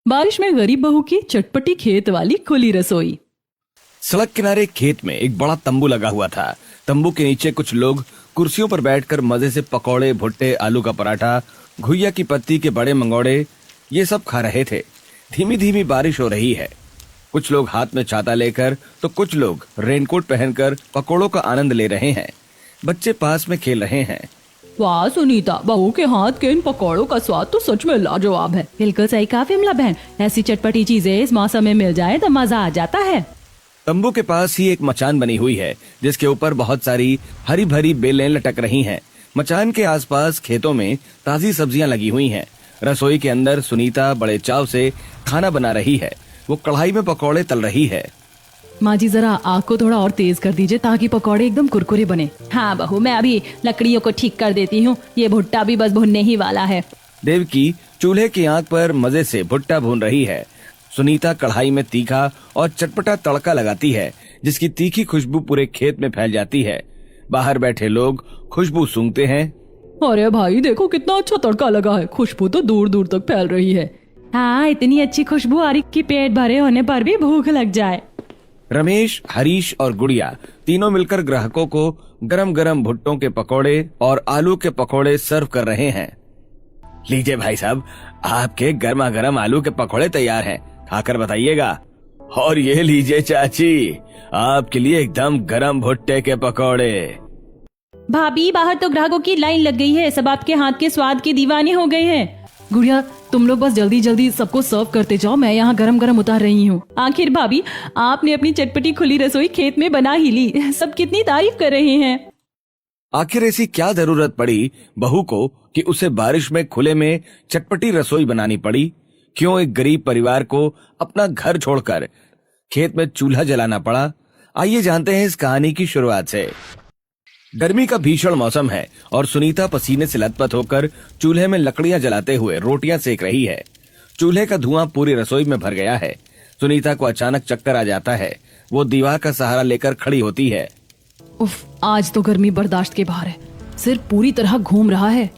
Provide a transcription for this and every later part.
बारिश में गरीब बहू की चटपटी खेत वाली खुली रसोई। सड़क किनारे खेत में एक बड़ा तंबू लगा हुआ था। तंबू के नीचे कुछ लोग कुर्सियों पर बैठकर मजे से पकौड़े, भुट्टे, आलू का पराठा, घुइया की पत्ती के बड़े मंगोड़े ये सब खा रहे थे। धीमी धीमी बारिश हो रही है। कुछ लोग हाथ में छाता लेकर तो कुछ लोग रेनकोट पहनकर पकौड़ों का आनंद ले रहे हैं। बच्चे पास में खेल रहे हैं। वाह सुनीता, बहू के हाथ के इन पकौड़ों का स्वाद तो सच में लाजवाब है। बिल्कुल सही कहा विमला बहन, ऐसी चटपटी चीजें इस मौसम में मिल जाए तो मजा आ जाता है। तंबू के पास ही एक मचान बनी हुई है जिसके ऊपर बहुत सारी हरी भरी बेलें लटक रही हैं। मचान के आसपास खेतों में ताजी सब्जियां लगी हुई हैं। रसोई के अंदर सुनीता बड़े चाव से खाना बना रही है। वो कढ़ाई में पकौड़े तल रही है। माँ जी जरा आग को थोड़ा और तेज कर दीजिए ताकि पकौड़े एकदम कुरकुरे बने। हाँ बहू, मैं अभी लकड़ियों को ठीक कर देती हूँ। ये भुट्टा भी बस भुनने ही वाला है। देवकी चूल्हे की आंच पर मजे से भुट्टा भून रही है। सुनीता कढ़ाई में तीखा और चटपटा तड़का लगाती है जिसकी तीखी खुशबू पूरे खेत में फैल जाती है। बाहर बैठे लोग खुशबू सूंघते हैं। अरे भाई देखो कितना अच्छा तड़का लगा है, खुशबू तो दूर दूर तक फैल रही है। हाँ, इतनी अच्छी खुशबू आ रही कि पेट भरे होने पर भी भूख लग जाए। रमेश, हरीश और गुड़िया तीनों मिलकर ग्राहकों को गरम गरम भुट्टों के पकौड़े और आलू के पकौड़े सर्व कर रहे हैं। लीजिए भाई साहब, आपके गर्मा गर्म आलू के पकौड़े तैयार हैं, खाकर बताइएगा। और ये लीजिए चाची, आपके लिए एकदम गरम भुट्टे के पकौड़े। भाभी बाहर तो ग्राहकों की लाइन लग गई है, सब आपके हाथ के स्वाद के दीवाने हो गए हैं। गुड़िया तुम लोग बस जल्दी जल्दी सबको सर्व करते जाओ, मैं यहाँ गरम गरम उतार रही हूँ। आखिर भाभी आपने अपनी चटपटी खुली रसोई खेत में बना ही ली, सब कितनी तारीफ कर रहे हैं। आखिर ऐसी क्या जरूरत पड़ी बहू को कि उसे बारिश में खुले में चटपटी रसोई बनानी पड़ी? क्यों एक गरीब परिवार को अपना घर छोड़कर खेत में चूल्हा जलाना पड़ा? आइए जानते हैं इस कहानी की शुरुआत से। गर्मी का भीषण मौसम है और सुनीता पसीने से लथपथ होकर चूल्हे में लकड़ियां जलाते हुए रोटियां सेक रही है। चूल्हे का धुआं पूरी रसोई में भर गया है। सुनीता को अचानक चक्कर आ जाता है। वो दीवार का सहारा लेकर खड़ी होती है। उफ, आज तो गर्मी बर्दाश्त के बाहर है, सिर पूरी तरह घूम रहा है।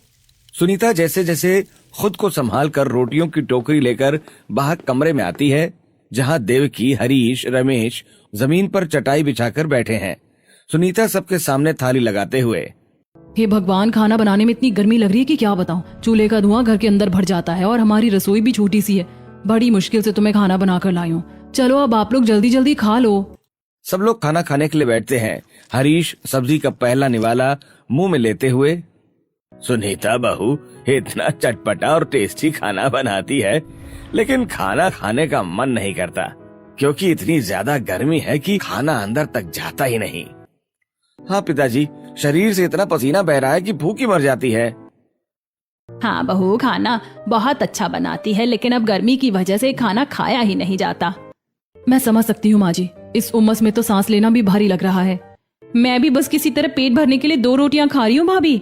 सुनीता जैसे जैसे खुद को संभाल कर रोटियों की टोकरी लेकर बाहर कमरे में आती है जहाँ देवकी, हरीश, रमेश जमीन पर चटाई बिछाकर बैठे हैं। सुनीता सबके सामने थाली लगाते हुए, हे भगवान, खाना बनाने में इतनी गर्मी लग रही है कि क्या बताऊं। चूल्हे का धुआं घर के अंदर भर जाता है और हमारी रसोई भी छोटी सी है। बड़ी मुश्किल से तुम्हें खाना बनाकर लाई हूं। चलो अब आप लोग जल्दी जल्दी खा लो। सब लोग खाना खाने के लिए बैठते हैं। हरीश सब्जी का पहला निवाला मुंह में लेते हुए, सुनीता बहू इतना चटपटा और टेस्टी खाना बनाती है, लेकिन खाना खाने का मन नहीं करता क्योंकि इतनी ज्यादा गर्मी है कि खाना अंदर तक जाता ही नहीं। हाँ पिताजी, शरीर से इतना पसीना बह रहा है कि भूख ही मर जाती है। हाँ बहू, खाना बहुत अच्छा बनाती है, लेकिन अब गर्मी की वजह से खाना खाया ही नहीं जाता। मैं समझ सकती हूँ माँ जी, इस उमस में तो सांस लेना भी भारी लग रहा है। मैं भी बस किसी तरह पेट भरने के लिए 2 रोटियां खा रही हूँ भाभी।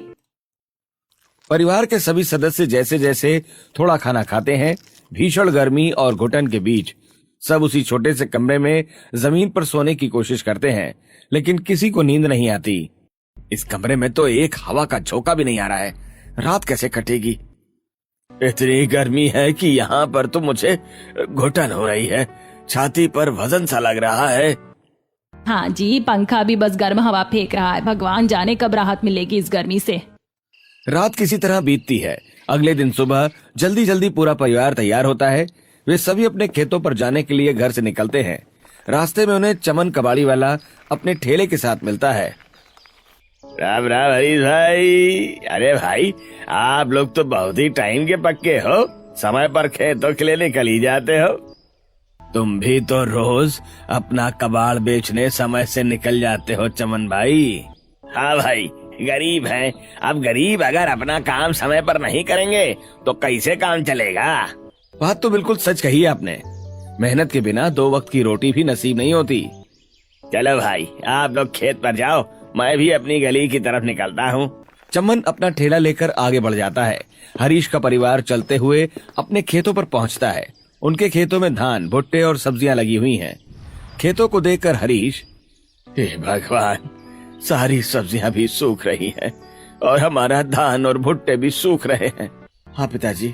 परिवार के सभी सदस्य जैसे जैसे थोड़ा खाना खाते हैं, भीषण गर्मी और घुटन के बीच सब उसी छोटे से कमरे में जमीन पर सोने की कोशिश करते हैं, लेकिन किसी को नींद नहीं आती। इस कमरे में तो एक हवा का झोंका भी नहीं आ रहा है। रात कैसे कटेगी? इतनी गर्मी है कि यहाँ पर तो मुझे घुटन हो रही है, छाती पर वजन सा लग रहा है। हाँ जी, पंखा भी बस गर्म हवा फेंक रहा है। भगवान जाने कब राहत मिलेगी इस गर्मी से। रात किसी तरह बीतती है। अगले दिन सुबह जल्दी जल्दी पूरा परिवार तैयार होता है। वे सभी अपने खेतों पर जाने के लिए घर से निकलते हैं। रास्ते में उन्हें चमन कबाड़ी वाला अपने ठेले के साथ मिलता है। राम राम हरीश भाई। अरे भाई, आप लोग तो बहुत ही टाइम के पक्के हो, समय पर खेतों के लिए निकल ही जाते हो। तुम भी तो रोज अपना कबाड़ बेचने समय से निकल जाते हो चमन भाई। हाँ भाई, गरीब हैं। अब गरीब अगर अपना काम समय पर नहीं करेंगे तो कैसे काम चलेगा? बात तो बिल्कुल सच कही आपने। मेहनत के बिना 2 वक्त की रोटी भी नसीब नहीं होती। चलो भाई, आप लोग खेत पर जाओ, मैं भी अपनी गली की तरफ निकलता हूँ। चमन अपना ठेला लेकर आगे बढ़ जाता है। हरीश का परिवार चलते हुए अपने खेतों पर पहुँचता है। उनके खेतों में धान, भुट्टे और सब्जियां लगी हुई हैं। खेतों को देखकर हरीश, हे भगवान, सारी सब्जियां भी सूख रही हैं और हमारा धान और भुट्टे भी सूख रहे हैं। हाँ पिताजी,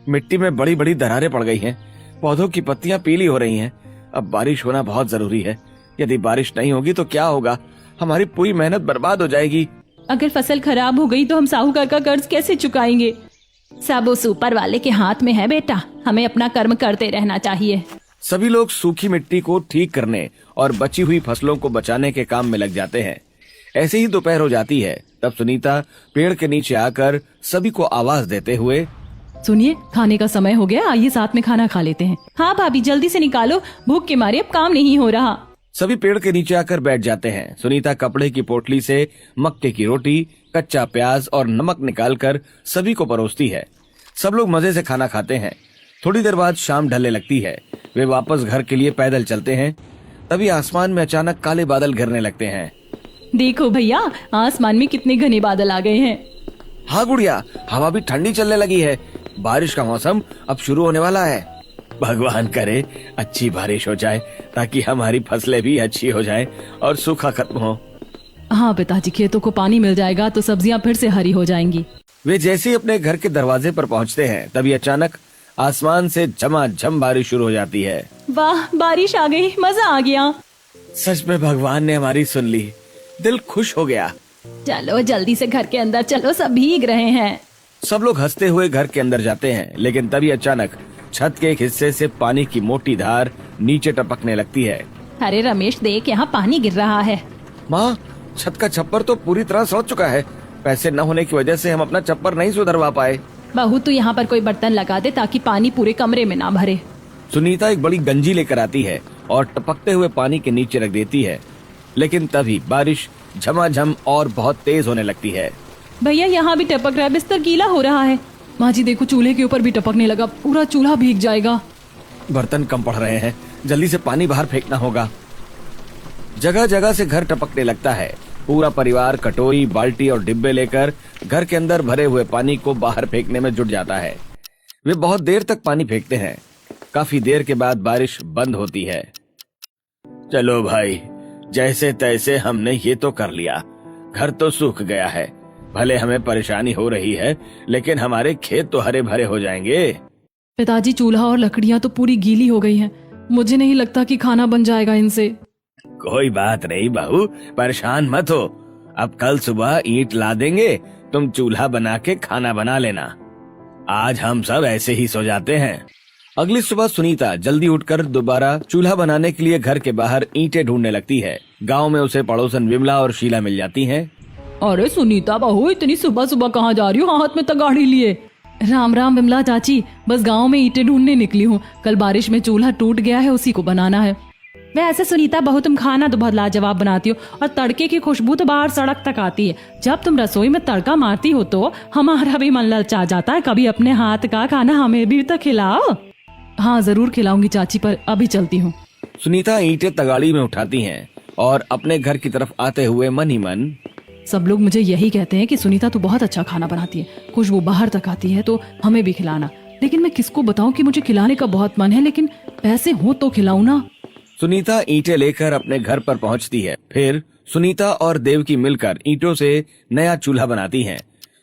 मिट्टी में बड़ी बड़ी दरारें पड़ गई हैं। पौधों की पत्तियां पीली हो रही हैं। अब बारिश होना बहुत जरूरी है। यदि बारिश नहीं होगी तो क्या होगा? हमारी पूरी मेहनत बर्बाद हो जाएगी। अगर फसल खराब हो गई तो हम साहूकार का कर्ज कैसे चुकाएंगे? सब उस ऊपर वाले के हाथ में है बेटा, हमें अपना कर्म करते रहना चाहिए। सभी लोग सूखी मिट्टी को ठीक करने और बची हुई फसलों को बचाने के काम में लग जाते हैं। ऐसे ही दोपहर हो जाती है। तब सुनीता पेड़ के नीचे आकर सभी को आवाज देते हुए, सुनिए, खाने का समय हो गया, आइए साथ में खाना खा लेते हैं। हाँ भाभी, जल्दी से निकालो, भूख के मारे अब काम नहीं हो रहा। सभी पेड़ के नीचे आकर बैठ जाते हैं। सुनीता कपड़े की पोटली से मक्के की रोटी, कच्चा प्याज और नमक निकालकर सभी को परोसती है। सब लोग मजे से खाना खाते हैं। थोड़ी देर बाद शाम ढलने लगती है। वे वापस घर के लिए पैदल चलते हैं। तभी आसमान में अचानक काले बादल घिरने लगते हैं। देखो भैया, आसमान में कितने घने बादल आ गए हैं। हाँ गुड़िया, हवा भी ठंडी चलने लगी है। बारिश का मौसम अब शुरू होने वाला है। भगवान करे अच्छी बारिश हो जाए ताकि हमारी फसलें भी अच्छी हो जाएं और सूखा खत्म हो। हाँ पिताजी, खेतों को पानी मिल जाएगा तो सब्जियां फिर से हरी हो जाएंगी। वे जैसे ही अपने घर के दरवाजे पर पहुंचते हैं तभी अचानक आसमान से झमाझम बारिश शुरू हो जाती है। वाह, बारिश आ गई, मजा आ गया। सच में भगवान ने हमारी सुन ली, दिल खुश हो गया। चलो जल्दी से घर के अंदर चलो, सब भीग रहे हैं। सब लोग हंसते हुए घर के अंदर जाते हैं, लेकिन तभी अचानक छत के एक हिस्से से पानी की मोटी धार नीचे टपकने लगती है। अरे रमेश, देख, यहाँ पानी गिर रहा है। माँ, छत का छप्पर तो पूरी तरह सड़ चुका है। पैसे न होने की वजह से हम अपना छप्पर नहीं सुधरवा पाए। बहू, तू यहाँ पर कोई बर्तन लगा दे ताकि पानी पूरे कमरे में ना भरे। सुनीता एक बड़ी गंजी लेकर आती है और टपकते हुए पानी के नीचे रख देती है। लेकिन तभी बारिश झमाझम और बहुत तेज होने लगती है। भैया, यहाँ भी टपक रहा है, बिस्तर गीला हो रहा है। माँ जी देखो, चूल्हे के ऊपर भी टपकने लगा, पूरा चूल्हा भीग जाएगा। बर्तन कम पड़ रहे हैं, जल्दी से पानी बाहर फेंकना होगा। जगह जगह से घर टपकने लगता है। पूरा परिवार कटोरी, बाल्टी और डिब्बे लेकर घर के अंदर भरे हुए पानी को बाहर फेंकने में जुट जाता है। वे बहुत देर तक पानी फेंकते हैं। काफी देर के बाद बारिश बंद होती है। चलो भाई, जैसे तैसे हमने ये तो कर लिया। घर तो सूख गया है, भले हमें परेशानी हो रही है, लेकिन हमारे खेत तो हरे भरे हो जाएंगे। पिताजी, चूल्हा और लकड़ियाँ तो पूरी गीली हो गई हैं। मुझे नहीं लगता कि खाना बन जाएगा इनसे। कोई बात नहीं बहू, परेशान मत हो। अब कल सुबह ईंट ला देंगे, तुम चूल्हा बना के खाना बना लेना। आज हम सब ऐसे ही सो जाते हैं। अगली सुबह सुनीता जल्दी उठकर दोबारा चूल्हा बनाने के लिए घर के बाहर ईंटें ढूंढने लगती है। गांव में उसे पड़ोसन विमला और शीला मिल जाती हैं। अरे सुनीता बहू, इतनी सुबह सुबह कहाँ जा रही हो हाथ में तगाड़ी लिए? राम राम विमला चाची, बस गांव में ईंटें ढूंढने निकली हूँ। कल बारिश में चूल्हा टूट गया है, उसी को बनाना है। वैसे सुनीता बहू, तुम खाना तो बहुत लाजवाब बनाती हो और तड़के की खुशबू तो बाहर सड़क तक आती है। जब तुम रसोई में तड़का मारती हो तो हमारा भी मन ललचा जाता है। कभी अपने हाथ का खाना हमें भी तो खिलाओ। हाँ जरूर खिलाऊंगी चाची, पर अभी चलती हूँ। सुनीता ईंटें तगाड़ी में उठाती हैं और अपने घर की तरफ आते हुए मन ही मन, सब लोग मुझे यही कहते हैं कि सुनीता तू बहुत अच्छा खाना बनाती है, खुशबू बाहर तक आती है, तो हमें भी खिलाना। लेकिन मैं किसको बताऊं कि मुझे खिलाने का बहुत मन है, लेकिन पैसे हो तो खिलाऊं ना। सुनीता ईंटें लेकर अपने घर पर पहुंचती है। फिर सुनीता और देवकी मिलकर ईंटों से नया चूल्हा बनाती हैं।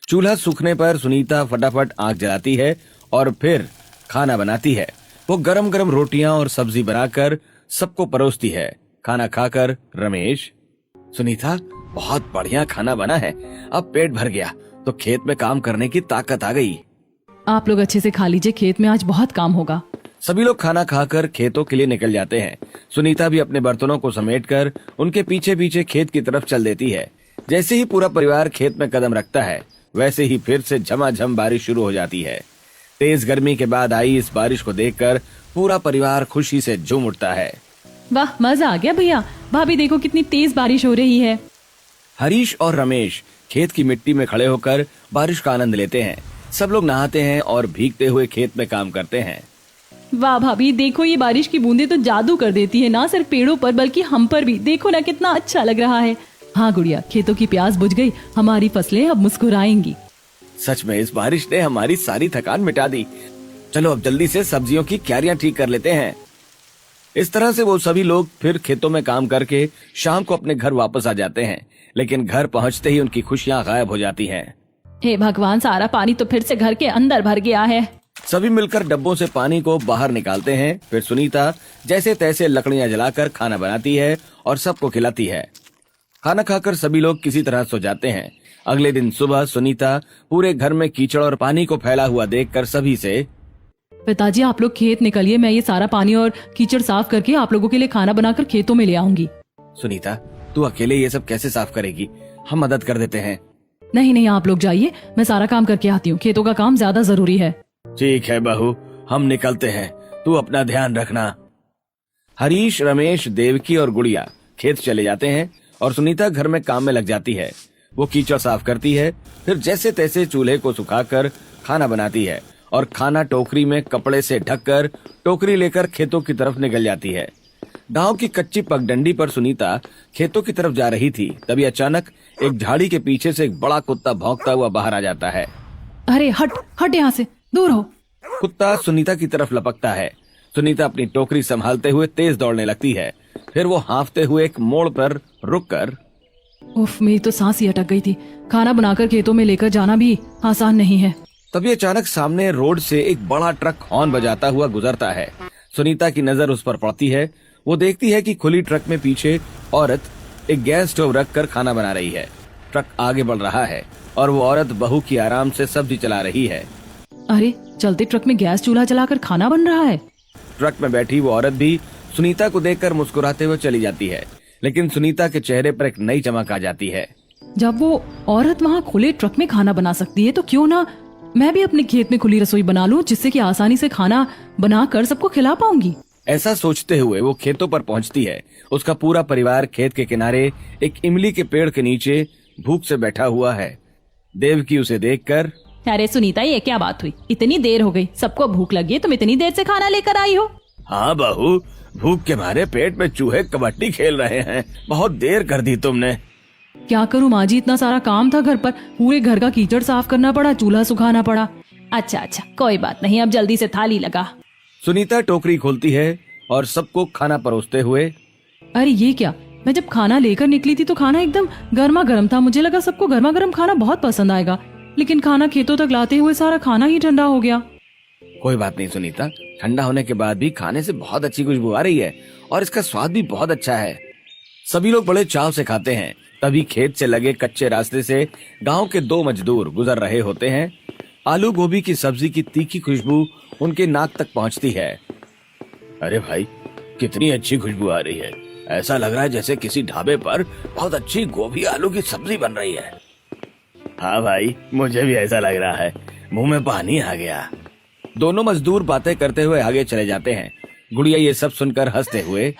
चूल्हा सूखने पर सुनीता फटाफट आग जलाती है और फिर खाना बनाती है। वो गरम गरम रोटियां और सब्जी बनाकर सबको परोसती है। खाना खाकर रमेश, सुनीता बहुत बढ़िया खाना बना है, अब पेट भर गया तो खेत में काम करने की ताकत आ गई। आप लोग अच्छे से खा लीजिए, खेत में आज बहुत काम होगा। सभी लोग खाना खाकर खेतों के लिए निकल जाते हैं। सुनीता भी अपने बर्तनों को समेटकर उनके पीछे पीछे खेत की तरफ चल देती है। जैसे ही पूरा परिवार खेत में कदम रखता है, वैसे ही फिर से झमाझम बारिश शुरू हो जाती है। तेज गर्मी के बाद आई इस बारिश को देखकर पूरा परिवार खुशी से झूम उठता है। वाह, मजा आ गया भैया। भाभी देखो कितनी तेज बारिश हो रही है। हरीश और रमेश खेत की मिट्टी में खड़े होकर बारिश का आनंद लेते हैं। सब लोग नहाते हैं और भीगते हुए खेत में काम करते हैं। वाह भाभी, देखो ये बारिश की बूंदें तो जादू कर देती है, ना सिर्फ पेड़ों पर बल्कि हम पर भी। देखो ना कितना अच्छा लग रहा है। हाँ गुड़िया, खेतों की प्यास बुझ गई, हमारी फसलें अब मुस्कुराएंगी। सच में इस बारिश ने हमारी सारी थकान मिटा दी। चलो अब जल्दी से सब्जियों की क्यारियां ठीक कर लेते हैं। इस तरह से वो सभी लोग फिर खेतों में काम करके शाम को अपने घर वापस आ जाते हैं। लेकिन घर पहुंचते ही उनकी खुशियां गायब हो जाती हैं। हे भगवान, सारा पानी तो फिर से घर के अंदर भर गया है। सभी मिलकर डब्बों से पानी को बाहर निकालते हैं। फिर सुनीता जैसे तैसे लकड़ियां जलाकर खाना बनाती है और सबको खिलाती है। खाना खाकर सभी लोग किसी तरह सो जाते हैं। अगले दिन सुबह सुनीता पूरे घर में कीचड़ और पानी को फैला हुआ देखकर सभी से, पिताजी आप लोग खेत निकलिए, मैं ये सारा पानी और कीचड़ साफ करके आप लोगों के लिए खाना बनाकर खेतों में ले आऊंगी। सुनीता तू अकेले ये सब कैसे साफ करेगी, हम मदद कर देते हैं। नहीं नहीं, आप लोग जाइए, मैं सारा काम करके आती हूँ, खेतों का काम ज्यादा जरूरी है। ठीक है बहू, हम निकलते हैं, तू अपना ध्यान रखना। हरीश, रमेश, देवकी और गुड़िया खेत चले जाते हैं और सुनीता घर में काम में लग जाती है। वो कीचड़ साफ करती है, फिर जैसे तैसे चूल्हे को सुखाकर खाना बनाती है और खाना टोकरी में कपड़े से ढककर टोकरी लेकर खेतों की तरफ निकल जाती है। गांव की कच्ची पगडंडी पर सुनीता खेतों की तरफ जा रही थी, तभी अचानक एक झाड़ी के पीछे से एक बड़ा कुत्ता भौंकता हुआ बाहर आ जाता है। अरे हट हट, यहाँ से दूर हो। कुत्ता सुनीता की तरफ लपकता है। सुनीता अपनी टोकरी संभालते हुए तेज दौड़ने लगती है। फिर वो हांफते हुए एक मोड़ पर रुककर, उफ, मेरी तो सांस ही अटक गई थी। खाना बनाकर खेतों में लेकर जाना भी आसान नहीं है। तभी अचानक सामने रोड से एक बड़ा ट्रक हॉर्न बजाता हुआ गुजरता है। सुनीता की नजर उस पर पड़ती है। वो देखती है कि खुली ट्रक में पीछे औरत एक गैस स्टोव रखकर खाना बना रही है। ट्रक आगे बढ़ रहा है और वो औरत बहू की आराम से सब्जी चला रही है। अरे, चलते ट्रक में गैस चूल्हा जलाकर खाना बन रहा है। ट्रक में बैठी वो औरत भी सुनीता को देखकर मुस्कुराते हुए चली जाती है, लेकिन सुनीता के चेहरे पर एक नई चमक आ जाती है। जब वो औरत वहाँ खुले ट्रक में खाना बना सकती है तो क्यों ना मैं भी अपने खेत में खुली रसोई बना लूं, जिससे कि आसानी से खाना बनाकर सबको खिला पाऊंगी। ऐसा सोचते हुए वो खेतों पर पहुंचती है। उसका पूरा परिवार खेत के किनारे एक इमली के पेड़ के नीचे भूख से बैठा हुआ है। देवकी उसे देखकर, अरे सुनीता, ये क्या बात हुई? इतनी देर हो गई, सबको भूख लगी है, तुम इतनी देर से खाना लेकर आई हो? हाँ बहू, भूख के मारे पेट में चूहे कबड्डी खेल रहे हैं, बहुत देर कर दी तुमने। क्या करूँ माँ जी, इतना सारा काम था घर पर, पूरे घर का कीचड़ साफ करना पड़ा, चूल्हा सुखाना पड़ा। अच्छा, कोई बात नहीं, अब जल्दी से थाली लगा। सुनीता टोकरी खोलती है और सबको खाना परोसते हुए, अरे ये क्या, मैं जब खाना लेकर निकली थी तो खाना एकदम गर्मा गर्म था। मुझे लगा सबको गर्मा गर्म खाना बहुत पसंद आएगा, लेकिन खाना खेतों तक लाते हुए सारा खाना ही ठंडा हो गया। कोई बात नहीं सुनीता, ठंडा होने के बाद भी खाने से बहुत अच्छी खुशबू आ रही है और इसका स्वाद भी बहुत अच्छा है। सभी लोग बड़े चाव से खाते हैं। तभी खेत से लगे कच्चे रास्ते से गांव के दो मजदूर गुजर रहे होते हैं। आलू गोभी की सब्जी की तीखी खुशबू उनके नाक तक पहुंचती है। अरे भाई, कितनी अच्छी खुशबू आ रही है, ऐसा लग रहा है जैसे किसी ढाबे पर बहुत अच्छी गोभी आलू की सब्जी बन रही है। हाँ भाई, मुझे भी ऐसा लग रहा है, मुंह में पानी आ गया। दोनों मजदूर बातें करते हुए आगे चले जाते हैं। गुड़िया ये सब सुनकर हंसते हुए,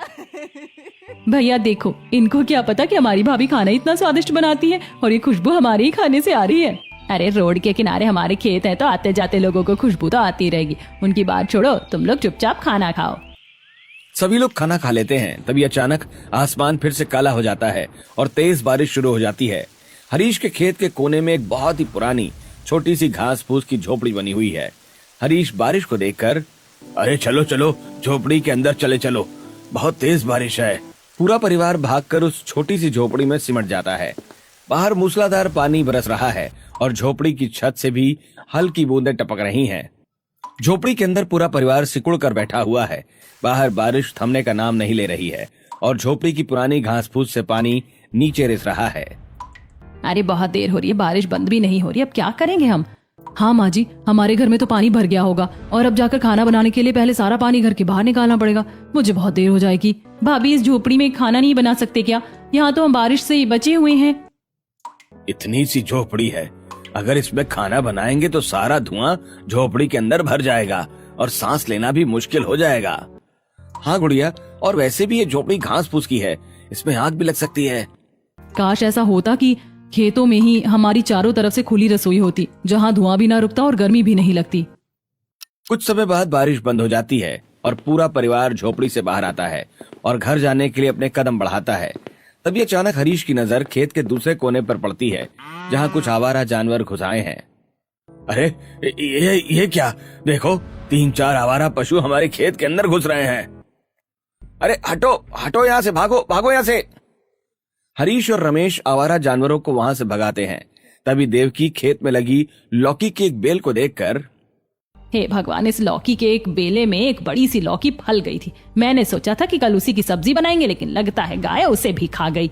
भैया देखो, इनको क्या पता कि हमारी भाभी खाना इतना स्वादिष्ट बनाती है और ये खुशबू हमारे ही खाने से आ रही है। अरे रोड के किनारे हमारे खेत है तो आते जाते लोगों को खुशबू तो आती रहेगी। उनकी बात छोड़ो, तुम लोग चुपचाप खाना खाओ। सभी लोग खाना खा लेते हैं। तभी अचानक आसमान फिर से काला हो जाता है और तेज बारिश शुरू हो जाती है। हरीश के खेत के कोने में एक बहुत ही पुरानी छोटी सी घास फूस की झोपड़ी बनी हुई है। हरीश बारिश को देखकर, अरे चलो चलो, झोपड़ी के अंदर चले चलो, बहुत तेज बारिश है। पूरा परिवार भागकर उस छोटी सी झोपड़ी में सिमट जाता है। बाहर मूसलाधार पानी बरस रहा है और झोपड़ी की छत से भी हल्की बूंदें टपक रही हैं। झोपड़ी के अंदर पूरा परिवार सिकुड़ कर बैठा हुआ है। बाहर बारिश थमने का नाम नहीं ले रही है और झोपड़ी की पुरानी घास फूस से पानी नीचे रिस रहा है। अरे बहुत देर हो रही है, बारिश बंद भी नहीं हो रही, अब क्या करेंगे हम? हाँ माँ जी, हमारे घर में तो पानी भर गया होगा और अब जाकर खाना बनाने के लिए पहले सारा पानी घर के बाहर निकालना पड़ेगा। मुझे बहुत देर हो जाएगी। भाभी, इस झोपड़ी में खाना नहीं बना सकते क्या? यहाँ तो हम बारिश से बचे हुए हैं। इतनी सी झोपड़ी है, अगर इसमें खाना बनाएंगे तो सारा धुआं झोपड़ी के अंदर भर जाएगा और सांस लेना भी मुश्किल हो जाएगा। हाँ गुड़िया, और वैसे भी ये झोपड़ी घास फूस की है, इसमें आग भी लग सकती है। काश ऐसा होता कि खेतों में ही हमारी चारों तरफ से खुली रसोई होती, जहाँ धुआं भी ना रुकता और गर्मी भी नहीं लगती। कुछ समय बाद बारिश बंद हो जाती है और पूरा परिवार झोपड़ी से बाहर आता है और घर जाने के लिए अपने कदम बढ़ाता है। तभी अचानक हरीश की नजर खेत के दूसरे कोने पर पड़ती है, जहाँ कुछ आवारा जानवर घुस आए हैं। अरे ये क्या, देखो 3-4 आवारा पशु हमारे खेत के अंदर घुस रहे हैं। अरे हटो हटो, यहाँ से भागो भागो यहाँ से। हरीश और रमेश आवारा जानवरों को वहां से भगाते हैं। तभी देवकी खेत में लगी लौकी की एक बेल को देखकर, हे भगवान, इस लौकी के एक बेले में एक बड़ी सी लौकी फल गई थी। मैंने सोचा था कि कल उसी की सब्जी बनाएंगे, लेकिन लगता है गाय उसे भी खा गई।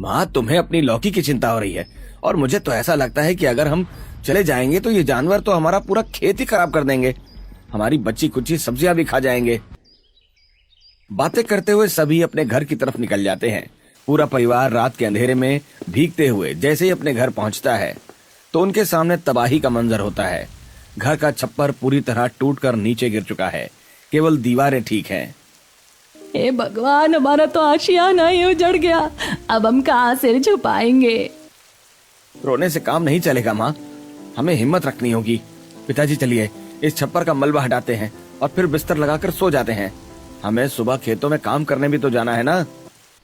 माँ, तुम्हें अपनी लौकी की चिंता हो रही है और मुझे तो ऐसा लगता है कि अगर हम चले जाएंगे तो ये जानवर तो हमारा पूरा खेत ही खराब कर देंगे। हमारी बच्ची कुची सब्जियां भी खा जाएंगे। बातें करते हुए सभी अपने घर की तरफ निकल जाते हैं। पूरा परिवार रात के अंधेरे में भीगते हुए जैसे ही अपने घर पहुंचता है तो उनके सामने तबाही का मंजर होता है। घर का छप्पर पूरी तरह टूटकर नीचे गिर चुका है, केवल दीवारें ठीक हैं। हे भगवान, हमारा तो आशियाना ही उजड़ गया। अब हम कहाँ सिर छुपाएंगे? रोने से काम नहीं चलेगा माँ, हमें हिम्मत रखनी होगी। पिताजी चलिए इस छप्पर का मलबा हटाते हैं और फिर बिस्तर लगाकर सो जाते हैं। हमें सुबह खेतों में काम करने भी तो जाना है ना।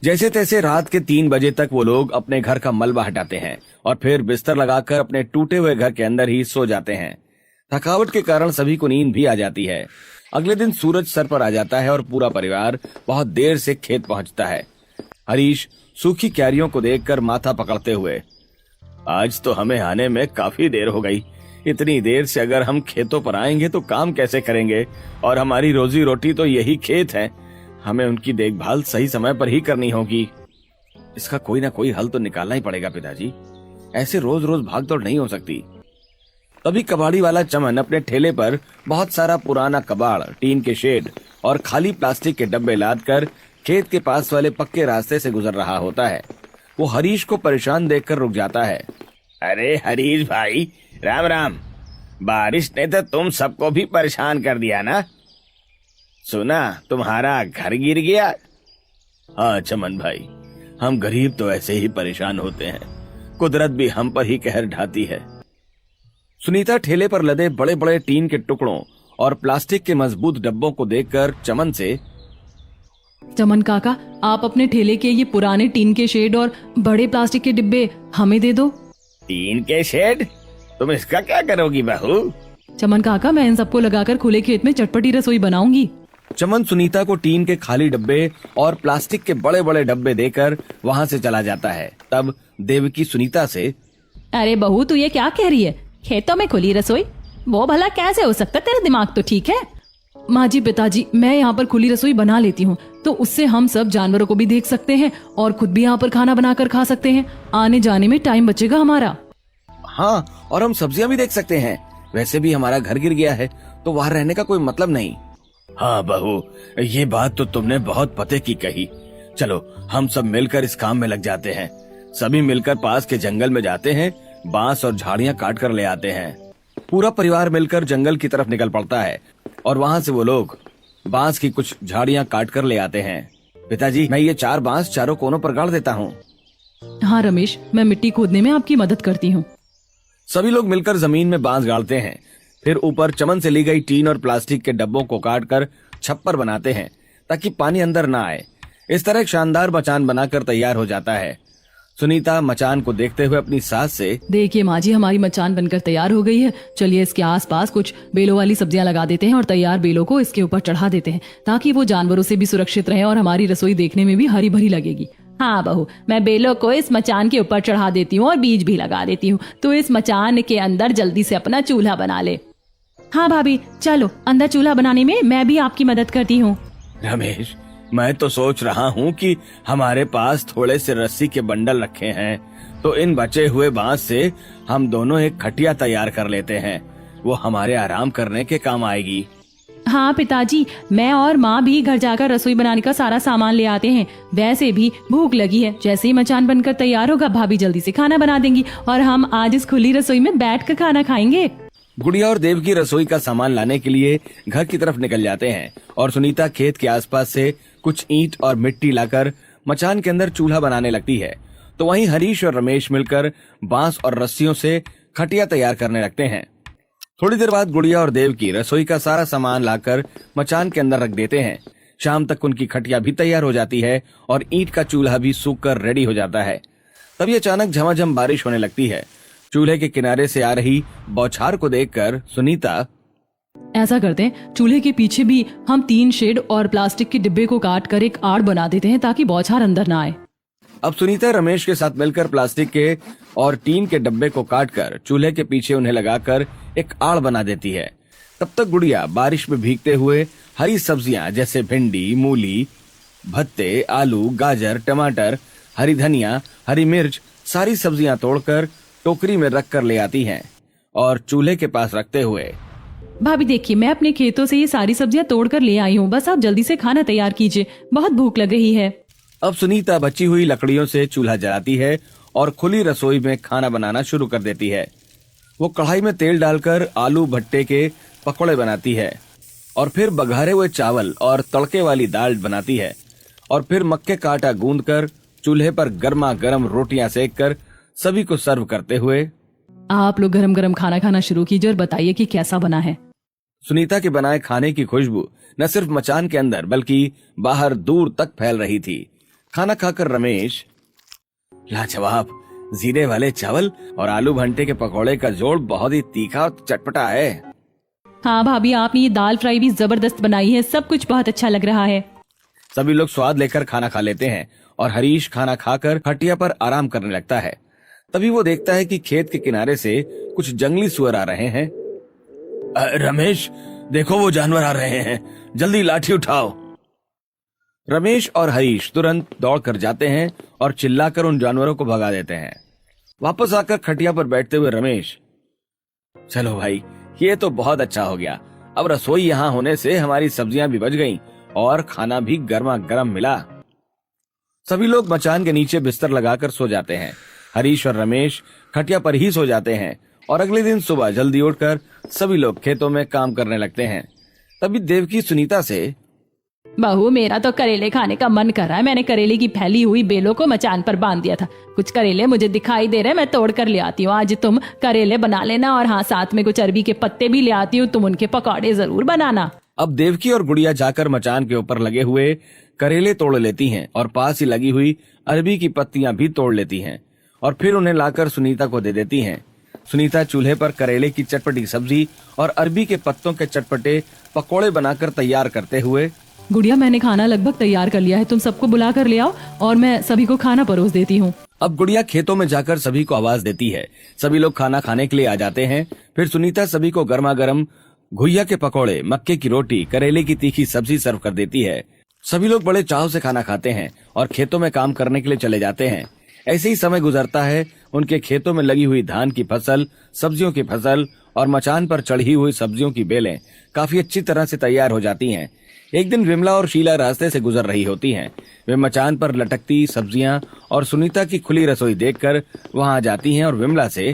जैसे तैसे रात के 3 बजे तक वो लोग अपने घर का मलबा हटाते हैं और फिर बिस्तर लगाकर अपने टूटे हुए घर के अंदर ही सो जाते हैं। थकावट के कारण सभी को नींद भी आ जाती है। अगले दिन सूरज सर पर आ जाता है और पूरा परिवार बहुत देर से खेत पहुंचता है। हरीश सूखी क्यारियों को देखकर माथा पकड़ते हुए, आज तो हमें आने में काफी देर हो गई। इतनी देर से अगर हम खेतों पर आएंगे तो काम कैसे करेंगे? और हमारी रोजी रोटी तो यही खेत है। हमें उनकी देखभाल सही समय पर ही करनी होगी। इसका कोई ना कोई हल तो निकालना ही पड़ेगा पिताजी। ऐसे रोज रोज भागदौड़ नहीं हो सकती। तभी कबाड़ी वाला चमन अपने ठेले पर बहुत सारा पुराना कबाड़, टीन के शेड और खाली प्लास्टिक के डब्बे लादकर खेत के पास वाले पक्के रास्ते से गुजर रहा होता है। वो हरीश को परेशान देखकर रुक जाता है। अरे हरीश भाई, राम राम। बारिश ने तो तुम सबको भी परेशान कर दिया ना। सुना तुम्हारा घर गिर गया। हाँ चमन भाई, हम गरीब तो ऐसे ही परेशान होते हैं। कुदरत भी हम पर ही कहर ढाती है। सुनीता ठेले पर लदे बड़े बड़े टीन के टुकड़ों और प्लास्टिक के मजबूत डब्बों को देखकर चमन से, चमन काका, आप अपने ठेले के ये पुराने टीन के शेड और बड़े प्लास्टिक के डिब्बे हमें दे दो। टीन के शेड? तुम इसका क्या करोगी बहू? चमन काका, मैं इन सबको लगाकर खुले खेत में चटपटी रसोई बनाऊंगी। चमन सुनीता को टीन के खाली डब्बे और प्लास्टिक के बड़े बड़े डब्बे देकर वहाँ से चला जाता है। तब देवकी सुनीता से, अरे बहू, तू ये क्या कह रही है? खेतों में खुली रसोई? वो भला कैसे हो सकता? तेरा दिमाग तो ठीक है। माँ जी, पिताजी, मैं यहाँ पर खुली रसोई बना लेती हूँ तो उससे हम सब जानवरों को भी देख सकते हैं और खुद भी यहाँ पर खाना बनाकर खा सकते हैं। आने जाने में टाइम बचेगा हमारा। हाँ, और हम सब्जियां भी देख सकते हैं। वैसे भी हमारा घर गिर गया है तो वहाँ रहने का कोई मतलब नहीं। हाँ बहू, ये बात तो तुमने बहुत पते की कही। चलो हम सब मिलकर इस काम में लग जाते हैं। सभी मिलकर पास के जंगल में जाते हैं, बांस और झाड़ियां काट कर ले आते हैं। पूरा परिवार मिलकर जंगल की तरफ निकल पड़ता है और वहाँ से वो लोग बांस की कुछ झाड़ियां काट कर ले आते हैं। पिताजी, मैं ये 4 बांस चारों कोनों पर गाड़ देता हूँ। हाँ रमेश, मैं मिट्टी खोदने में आपकी मदद करती हूँ। सभी लोग मिलकर जमीन में बांस गाड़ते हैं। फिर ऊपर चमन से ली गई टीन और प्लास्टिक के डब्बों को काटकर छप्पर बनाते हैं ताकि पानी अंदर ना आए। इस तरह एक शानदार मचान बनाकर तैयार हो जाता है। सुनीता मचान को देखते हुए अपनी सास से, देखिए माँ जी, हमारी मचान बनकर तैयार हो गई है। चलिए इसके आसपास कुछ बेलों वाली सब्जियां लगा देते हैं और तैयार बेलों को इसके ऊपर चढ़ा देते हैं ताकि वो जानवरों से भी सुरक्षित रहे और हमारी रसोई देखने में भी हरी भरी लगेगी। हाँ बहू, मैं बेलों को इस मचान के ऊपर चढ़ा देती हूँ और बीज भी लगा देती हूँ, तो इस मचान के अंदर जल्दी से अपना चूल्हा बना ले। हाँ भाभी, चलो अंदर चूल्हा बनाने में मैं भी आपकी मदद करती हूँ। रमेश, मैं तो सोच रहा हूँ कि हमारे पास थोड़े से रस्सी के बंडल रखे हैं, तो इन बचे हुए बांस से हम दोनों एक खटिया तैयार कर लेते हैं। वो हमारे आराम करने के काम आएगी। हाँ पिताजी, मैं और माँ भी घर जाकर रसोई बनाने का सारा सामान ले आते हैं। वैसे भी भूख लगी है। जैसे ही मचान बनकर तैयार होगा, भाभी जल्दी से खाना बना देंगी और हम आज इस खुली रसोई में बैठकर खाना खाएंगे। गुड़िया और देव की रसोई का सामान लाने के लिए घर की तरफ निकल जाते हैं और सुनीता खेत के आसपास से कुछ ईंट और मिट्टी लाकर मचान के अंदर चूल्हा बनाने लगती है। तो वहीं हरीश और रमेश मिलकर बांस और रस्सियों से खटिया तैयार करने लगते हैं। थोड़ी देर बाद गुड़िया और देव की रसोई का सारा सामान लाकर मचान के अंदर रख देते हैं। शाम तक उनकी खटिया भी तैयार हो जाती है और ईंट का चूल्हा भी सूख कर रेडी हो जाता है। तभी अचानक झमाझम बारिश होने लगती है। चूल्हे के किनारे से आ रही बौछार को देखकर सुनीता, ऐसा करते हैं, चूल्हे के पीछे भी हम 3 शेड और प्लास्टिक के डिब्बे को काट कर एक आड़ बना देते हैं ताकि बौछार अंदर ना आए। अब सुनीता रमेश के साथ मिलकर प्लास्टिक के और टीन के डब्बे को काटकर चूल्हे के पीछे उन्हें लगाकर एक आड़ बना देती है। तब तक गुड़िया बारिश में भीगते हुए हरी सब्जियां जैसे भिंडी, मूली, भत्ते, आलू, गाजर, टमाटर, हरी धनिया, हरी मिर्च सारी सब्जियां तोड़कर टोकरी में रख कर ले आती हैं और चूल्हे के पास रखते हुए, भाभी देखिए, मैं अपने खेतों से ये सारी सब्जियां तोड़ कर ले आई हूँ, बस आप जल्दी से खाना तैयार कीजिए, बहुत भूख लग रही है। अब सुनीता बची हुई लकड़ियों से चूल्हा जलाती है और खुली रसोई में खाना बनाना शुरू कर देती है। वो कढ़ाई में तेल डालकर आलू भट्टे के पकौड़े बनाती है और फिर बघारे हुए चावल और तड़के वाली दाल बनाती है और फिर मक्के का आटा गूंद कर चूल्हे पर गर्मा गर्म रोटियां सेक कर सभी को सर्व करते हुए, आप लोग गरम गरम खाना खाना शुरू कीजिए और बताइए कि कैसा बना है। सुनीता के बनाए खाने की खुशबू न सिर्फ मचान के अंदर बल्कि बाहर दूर तक फैल रही थी। खाना खाकर रमेश, लाजवाब, जीरे वाले चावल और आलू भंटे के पकौड़े का जोड़ बहुत ही तीखा और चटपटा है। हाँ भाभी, आपने ये दाल फ्राई भी जबरदस्त बनाई है, सब कुछ बहुत अच्छा लग रहा है। सभी लोग स्वाद लेकर खाना खा लेते हैं और हरीश खाना खाकर खटिया पर आराम करने लगता है। तभी वो देखता है कि खेत के किनारे से कुछ जंगली सुअर आ रहे हैं। रमेश, देखो वो जानवर आ रहे हैं, जल्दी लाठी उठाओ। रमेश और हरीश तुरंत दौड़ कर जाते हैं और चिल्लाकर उन जानवरों को भगा देते हैं। वापस आकर खटिया पर बैठते हुए रमेश, चलो भाई, ये तो बहुत अच्छा हो गया। अब रसोई यहाँ होने से हमारी सब्जियां भी बच गईं और खाना भी गर्मा गर्म मिला। सभी लोग मचान के नीचे बिस्तर लगाकर सो जाते हैं। हरीश और रमेश खटिया पर ही सो जाते हैं और अगले दिन सुबह जल्दी उठकर सभी लोग खेतों में काम करने लगते हैं। तभी देवकी सुनीता से, बहू, मेरा तो करेले खाने का मन कर रहा है। मैंने करेले की फैली हुई बेलों को मचान पर बांध दिया था। कुछ करेले मुझे दिखाई दे रहे हैं, मैं तोड़ कर ले आती हूँ। आज तुम करेले बना लेना और हाँ, साथ में कुछ अरबी के पत्ते भी ले आती हूँ, तुम उनके पकौड़े जरूर बनाना। अब देवकी और गुड़िया जाकर मचान के ऊपर लगे हुए करेले तोड़ लेती हैं और पास ही लगी हुई अरबी की पत्तियां भी तोड़ लेती हैं और फिर उन्हें लाकर सुनीता को दे देती हैं। सुनीता चूल्हे पर करेले की चटपटी सब्जी और अरबी के पत्तों के चटपटे पकौड़े बनाकर तैयार करते हुए, गुड़िया, मैंने खाना लगभग तैयार कर लिया है, तुम सबको बुला कर ले आओ और मैं सभी को खाना परोस देती हूँ। अब गुड़िया खेतों में जाकर सभी को आवाज देती है। सभी लोग खाना खाने के लिए आ जाते हैं। फिर सुनीता सभी को गर्मा गर्म घुइया के पकौड़े, मक्के की रोटी, करेले की तीखी सब्जी सर्व कर देती है। सभी लोग बड़े चाव से खाना खाते हैं और खेतों में काम करने के लिए चले जाते हैं। ऐसे ही समय गुजरता है। उनके खेतों में लगी हुई धान की फसल, सब्जियों की फसल और मचान पर चढ़ी हुई सब्जियों की बेलें काफी अच्छी तरह से तैयार हो जाती हैं। एक दिन विमला और शीला रास्ते से गुजर रही होती हैं। वे मचान पर लटकती सब्जियां और सुनीता की खुली रसोई देखकर वहां जाती हैं और विमला से,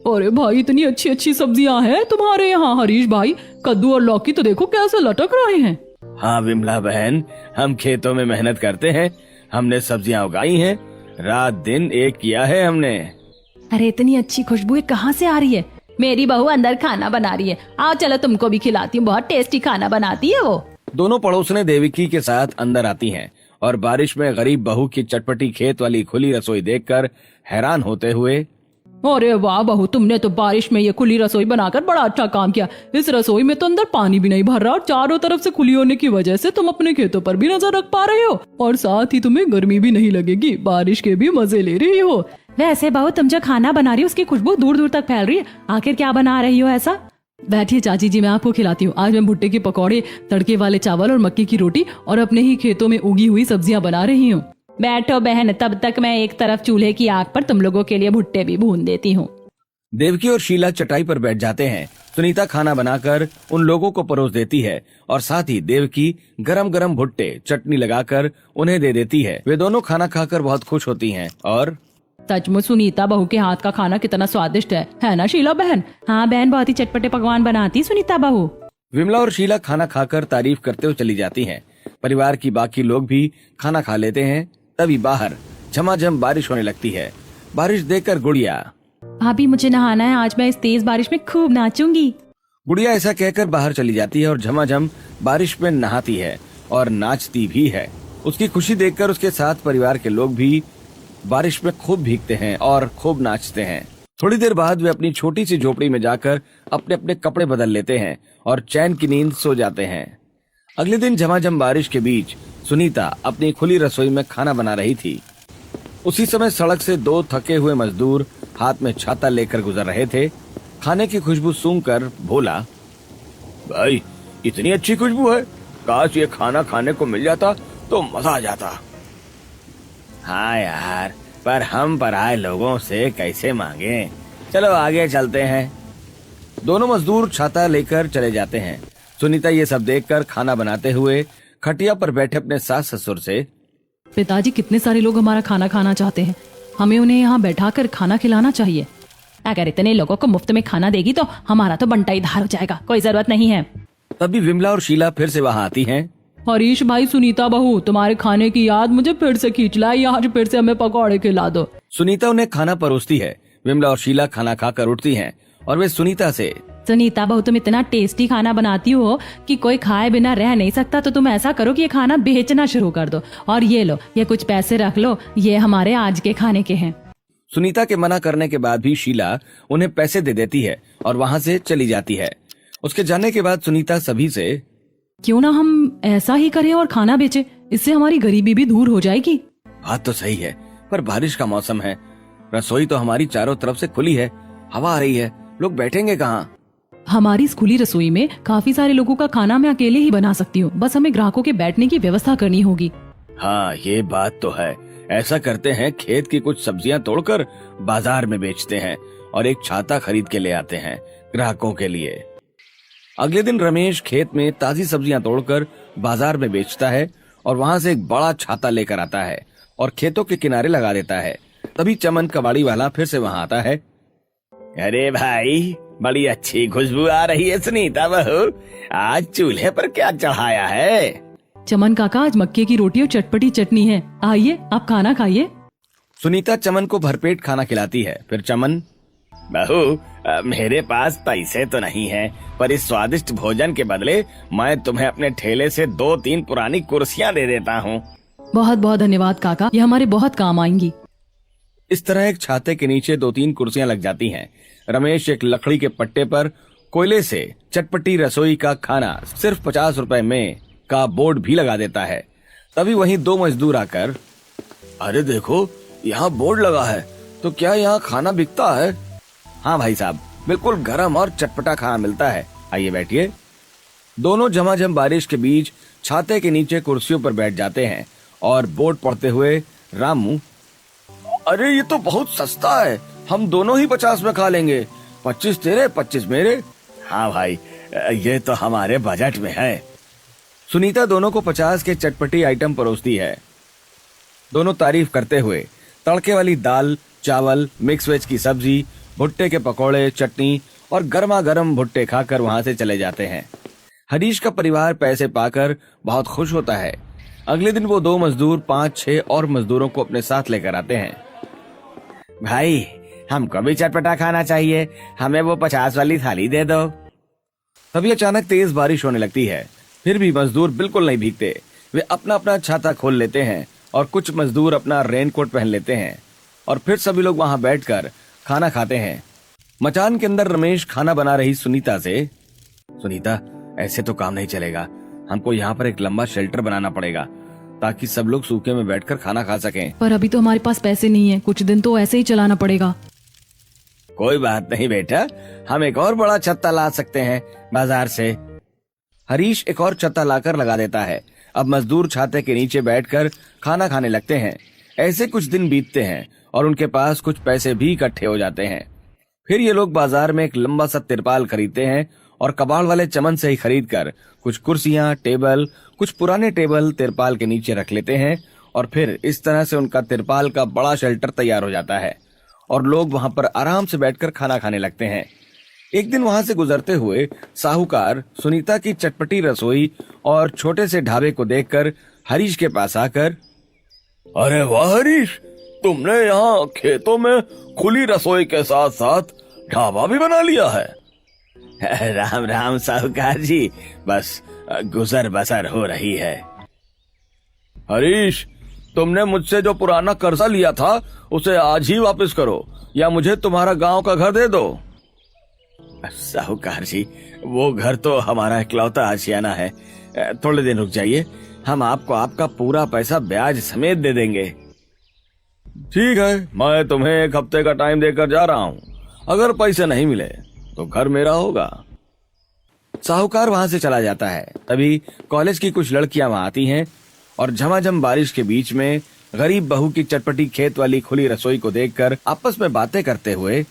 अरे भाई, इतनी अच्छी अच्छी सब्जियां हैं तुम्हारे यहाँ। हरीश भाई, कद्दू और लौकी तो देखो कैसे लटक रहे हैं। हाँ विमला बहन, हम खेतों में मेहनत करते हैं, हमने सब्जियां उगाई हैं, रात दिन एक किया है हमने। अरे इतनी अच्छी खुशबू कहाँ से आ रही है? मेरी बहू अंदर खाना बना रही है, आओ चलो तुमको भी खिलाती हूँ, बहुत टेस्टी खाना बनाती है वो। दोनों पड़ोसने देवकी के साथ अंदर आती हैं और बारिश में गरीब बहू की चटपटी खेत वाली खुली रसोई देखकर हैरान होते हुए, अरे वाह बहू, तुमने तो बारिश में ये खुली रसोई बनाकर बड़ा अच्छा काम किया। इस रसोई में तो अंदर पानी भी नहीं भर रहा और चारों तरफ से खुली होने की वजह से तुम अपने खेतों पर भी नजर रख पा रहे हो और साथ ही तुम्हें गर्मी भी नहीं लगेगी, बारिश के भी मजे ले रही हो। वैसे बहू, तुम जो खाना बना रही हो उसकी खुशबू दूर दूर तक फैल रही है। आखिर क्या बना रही हो ऐसा? बैठिए चाची जी, मैं आपको खिलाती हूँ। आज मैं भुट्टे के पकौड़े, तड़के वाले चावल और मक्के की रोटी और अपने ही खेतों में उगी हुई सब्जियां बना रही हूँ। बैठो बहन, तब तक मैं एक तरफ चूल्हे की आग पर तुम लोगों के लिए भुट्टे भी भून देती हूँ। देवकी और शीला चटाई पर बैठ जाते हैं। सुनीता खाना बनाकर उन लोगों को परोस देती है और साथ ही देवकी गरम गरम भुट्टे चटनी लगाकर उन्हें दे देती है। वे दोनों खाना खाकर बहुत खुश होती हैं और सचमुच सुनीता बहू के हाथ का खाना कितना स्वादिष्ट है ना शीला बहन? हाँ बहन, बहुत ही चटपटे पकवान बनाती सुनीता बहू। विमला और शीला खाना खाकर तारीफ करते हुए चली जाती हैं। परिवार की बाकी लोग भी खाना खा लेते हैं। तभी बाहर झमाझम बारिश होने लगती है। बारिश देखकर गुड़िया, भाभी मुझे नहाना है, आज मैं इस तेज बारिश में खूब नाचूंगी। गुड़िया ऐसा कहकर बाहर चली जाती है और झमाझम बारिश में नहाती है और नाचती भी है। उसकी खुशी देखकर उसके साथ परिवार के लोग भी बारिश में खूब भीगते हैं और खूब नाचते हैं। थोड़ी देर बाद वे अपनी छोटी सी झोपड़ी में जाकर अपने अपने कपड़े बदल लेते हैं और चैन की नींद सो जाते हैं। अगले दिन झमाझम बारिश के बीच सुनीता अपनी खुली रसोई में खाना बना रही थी। उसी समय सड़क से दो थके हुए मजदूर हाथ में छाता लेकर गुजर रहे थे। खाने की खुशबू सूंघकर बोला, भाई इतनी अच्छी खुशबू है, काश ये खाना खाने को मिल जाता तो मजा आ जाता। हाँ यार, पर हम पराए लोगों से कैसे मांगे। चलो आगे चलते हैं। दोनों मजदूर छाता लेकर चले जाते हैं। सुनीता ये सब देखकर खाना बनाते हुए खटिया पर बैठे अपने सास ससुर से, पिताजी कितने सारे लोग हमारा खाना खाना चाहते हैं, हमें उन्हें यहाँ बैठाकर खाना खिलाना चाहिए। अगर इतने लोगों को मुफ्त में खाना देगी तो हमारा तो बंटा ही धार हो जाएगा, कोई जरूरत नहीं है। तभी विमला और शीला फिर से वहाँ आती हैं। हरीश भाई, सुनीता बहू, तुम्हारे खाने की याद मुझे फिर से खींच लाई, आज फिर से हमें पकौड़े खिला दो। सुनीता उन्हें खाना परोसती है। विमला और शीला खाना खाकर उठती हैं और वे सुनीता से, सुनीता बहू, तुम इतना टेस्टी खाना बनाती हो कि कोई खाए बिना रह नहीं सकता, तो तुम ऐसा करो कि ये खाना बेचना शुरू कर दो, और ये लो, ये कुछ पैसे रख लो, ये हमारे आज के खाने के हैं। सुनीता के मना करने के बाद भी शीला उन्हें पैसे दे देती है और वहाँ से चली जाती है। उसके जाने के बाद सुनीता सभी से, क्यों ना हम ऐसा ही करें और खाना बेचे, इससे हमारी गरीबी भी दूर हो जाएगी। बात तो सही है, पर बारिश का मौसम है, रसोई तो हमारी चारों तरफ से खुली है, हवा आ रही है, लोग बैठेंगे कहाँ। हमारी इस खुली रसोई में काफी सारे लोगों का खाना मैं अकेले ही बना सकती हूँ, बस हमें ग्राहकों के बैठने की व्यवस्था करनी होगी। हाँ ये बात तो है। ऐसा करते हैं, खेत की कुछ सब्जियां तोड़कर बाजार में बेचते हैं और एक छाता खरीद के ले आते हैं ग्राहकों के लिए। अगले दिन रमेश खेत में ताजी सब्जियां तोड़कर बाजार में बेचता है और वहां से एक बड़ा छाता लेकर आता है और खेतों के किनारे लगा देता है। तभी चमन कबाड़ी वाला फिर से वहां आता है। अरे भाई, बड़ी अच्छी खुशबू आ रही है सुनीता बहू, आज चूल्हे पर क्या चढ़ाया है? चमन काका, आज मक्के की रोटी और चटपटी चटनी है, आइए आप खाना खाइए। सुनीता चमन को भरपेट खाना खिलाती है। फिर चमन, बहू मेरे पास पैसे तो नहीं है, पर इस स्वादिष्ट भोजन के बदले मैं तुम्हें अपने ठेले से 2-3 पुरानी कुर्सियां दे देता हूँ। बहुत बहुत धन्यवाद काका, ये हमारे बहुत काम आएंगी। इस तरह एक छाते के नीचे 2-3 कुर्सियां लग जाती हैं। रमेश एक लकड़ी के पट्टे पर कोयले से चटपटी रसोई का खाना सिर्फ 50 रुपए में का बोर्ड भी लगा देता है। तभी वहीं 2 मजदूर आकर, अरे देखो यहाँ बोर्ड लगा है, तो क्या यहाँ खाना बिकता है? हाँ भाई साहब, बिल्कुल गरम और चटपटा खाना मिलता है, आइए बैठिए। दोनों झमाझम बारिश के बीच छाते के नीचे कुर्सियों पर बैठ जाते हैं और बोर्ड पढ़ते हुए रामू, अरे ये तो बहुत सस्ता है, हम दोनों ही 50 में खा लेंगे, 25 तेरे 25 मेरे। हाँ भाई, ये तो हमारे बजट में है। सुनीता दोनों को 50 के चटपटी आइटम परोसती है। दोनों तारीफ करते हुए तड़के वाली दाल, चावल, मिक्स वेज की सब्जी, भुट्टे के पकौड़े, चटनी और गर्मा गर्म भुट्टे खाकर वहां से चले जाते हैं। हरीश का परिवार पैसे पाकर बहुत खुश होता है। अगले दिन वो 2 मजदूर 5-6 और मजदूरों को अपने साथ लेकर आते हैं। भाई, हमको भी चटपटा खाना चाहिए, हमें वो 50 वाली थाली दे दो। तभी अचानक तेज बारिश होने लगती है, फिर भी मजदूर बिल्कुल नहीं भीगते। वे अपना अपना छाता खोल लेते हैं और कुछ मजदूर अपना रेनकोट पहन लेते हैं और फिर सभी लोग वहां बैठकर खाना खाते हैं। मचान के अंदर रमेश खाना बना रही सुनीता से, सुनीता ऐसे तो काम नहीं चलेगा, हमको यहाँ पर एक लंबा शेल्टर बनाना पड़ेगा ताकि सब लोग सूखे में बैठकर खाना खा सकें। पर अभी तो हमारे पास पैसे नहीं है, कुछ दिन तो ऐसे ही चलाना पड़ेगा। कोई बात नहीं बेटा, हम एक और बड़ा छत्ता ला सकते हैं बाजार से। हरीश एक और छत्ता लाकर लगा देता है। अब मजदूर छाते के नीचे बैठकर खाना खाने लगते हैं। ऐसे कुछ दिन बीतते हैं और उनके पास कुछ पैसे भी इकट्ठे हो जाते हैं। फिर ये लोग बाजार में एक लंबा सा तिरपाल खरीदते हैं और कबाड़ वाले चमन से ही खरीद कर कुछ कुर्सियां, टेबल, कुछ पुराने टेबल तिरपाल के नीचे रख लेते हैं और फिर इस तरह से उनका तिरपाल का बड़ा शेल्टर तैयार हो जाता है और लोग वहां पर आराम से बैठकर खाना खाने लगते हैं। एक दिन वहां से गुजरते हुए साहूकार सुनीता की चटपटी रसोई और छोटे से ढाबे को देखकर हरीश के पास आकर, अरे वाह हरीश, तुमने यहाँ खेतों में खुली रसोई के साथ साथ ढाबा भी बना लिया है। राम राम साहूकार जी, बस गुजर बसर हो रही है। हरीश, तुमने मुझसे जो पुराना कर्जा लिया था उसे आज ही वापस करो या मुझे तुम्हारा गांव का घर दे दो। साहूकार जी, वो घर तो हमारा इकलौता आशियाना है, थोड़े दिन रुक जाइए, हम आपको आपका पूरा पैसा ब्याज समेत दे देंगे। ठीक है, मैं तुम्हें 1 हफ्ते का टाइम देकर जा रहा हूँ, अगर पैसे नहीं मिले तो घर मेरा होगा। साहूकार वहां से चला जाता है। तभी कॉलेज की कुछ लड़कियां वहां आती हैं और झमाझम बारिश के बीच में गरीब बहू की चटपटी खेत वाली खुली रसोई को देखकर आपस में बातें करते हुए,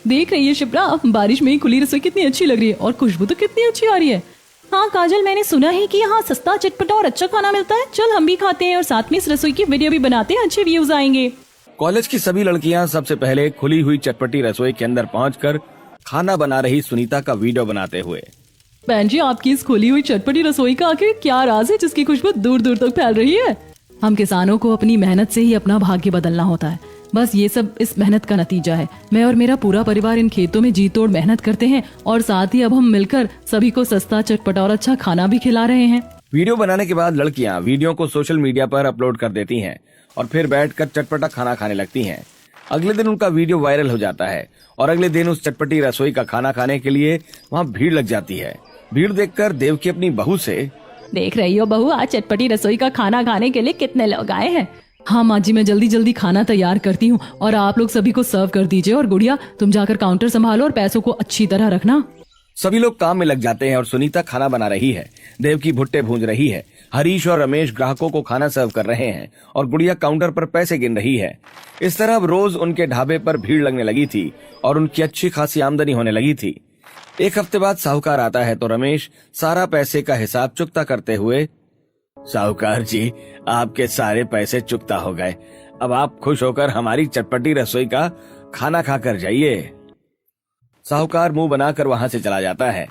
देख रही है शिप्रा, बारिश में ही खुली रसोई कितनी अच्छी लग रही है और खुशबू तो कितनी अच्छी आ रही है। हाँ काजल, मैंने सुना है कि यहाँ सस्ता, चटपटा और अच्छा खाना मिलता है। चल हम भी खाते हैं और साथ में इस रसोई की वीडियो भी बनाते हैं, अच्छे व्यूज आएंगे। कॉलेज की सभी लड़कियां सबसे पहले खुली हुई चटपटी रसोई के अंदर पहुंचकर खाना बना रही सुनीता का वीडियो बनाते हुए, बहन जी, आपकी इस खुली हुई चटपटी रसोई का आखिर क्या राज है जिसकी खुशबू दूर दूर तक फैल रही है? हम किसानों को अपनी मेहनत से ही अपना भाग्य बदलना होता है। बस ये सब इस मेहनत का नतीजा है। मैं और मेरा पूरा परिवार इन खेतों में जी तोड़ मेहनत करते हैं और साथ ही अब हम मिलकर सभी को सस्ता, चटपटा और अच्छा खाना भी खिला रहे हैं। वीडियो बनाने के बाद लड़कियां वीडियो को सोशल मीडिया पर अपलोड कर देती हैं और फिर बैठकर चटपटा खाना खाने लगती हैं। अगले दिन उनका वीडियो वायरल हो जाता है और अगले दिन उस चटपटी रसोई का खाना खाने के लिए वहाँ भीड़ लग जाती है। भीड़ देखकर देवकी अपनी बहू से, देख रही हो बहू, आज चटपटी रसोई का खाना खाने के लिए कितने लोग आए हैं। हाँ माँ जी, मैं जल्दी जल्दी खाना तैयार करती हूँ और आप लोग सभी को सर्व कर दीजिए। और गुड़िया, तुम जाकर काउंटर संभालो और पैसों को अच्छी तरह रखना। सभी लोग काम में लग जाते हैं और सुनीता खाना बना रही है, देवकी भुट्टे भूंज रही है, हरीश और रमेश ग्राहकों को खाना सर्व कर रहे हैं और गुड़िया काउंटर पर पैसे गिन रही है। इस तरह अब रोज उनके ढाबे पर भीड़ लगने लगी थी और उनकी अच्छी खासी आमदनी होने लगी थी। एक हफ्ते बाद साहूकार आता है तो रमेश सारा पैसे का हिसाब चुकता करते हुए, साहूकार जी, आपके सारे पैसे चुकता हो गए। अब आप खुश होकर हमारी चटपटी रसोई का खाना खाकर जाइए। साहूकार मुंह बनाकर वहां से चला जाता है।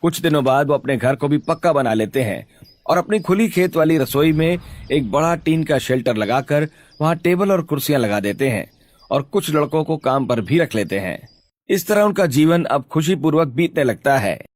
कुछ दिनों बाद वो अपने घर को भी पक्का बना लेते हैं और अपनी खुली खेत वाली रसोई में एक बड़ा टीन का शेल्टर लगाकर वहां टेबल और कुर्सियां लगा देते हैं और कुछ लड़कों को काम पर भी रख लेते हैं। इस तरह उनका जीवन अब खुशी पूर्वक बीतने लगता है।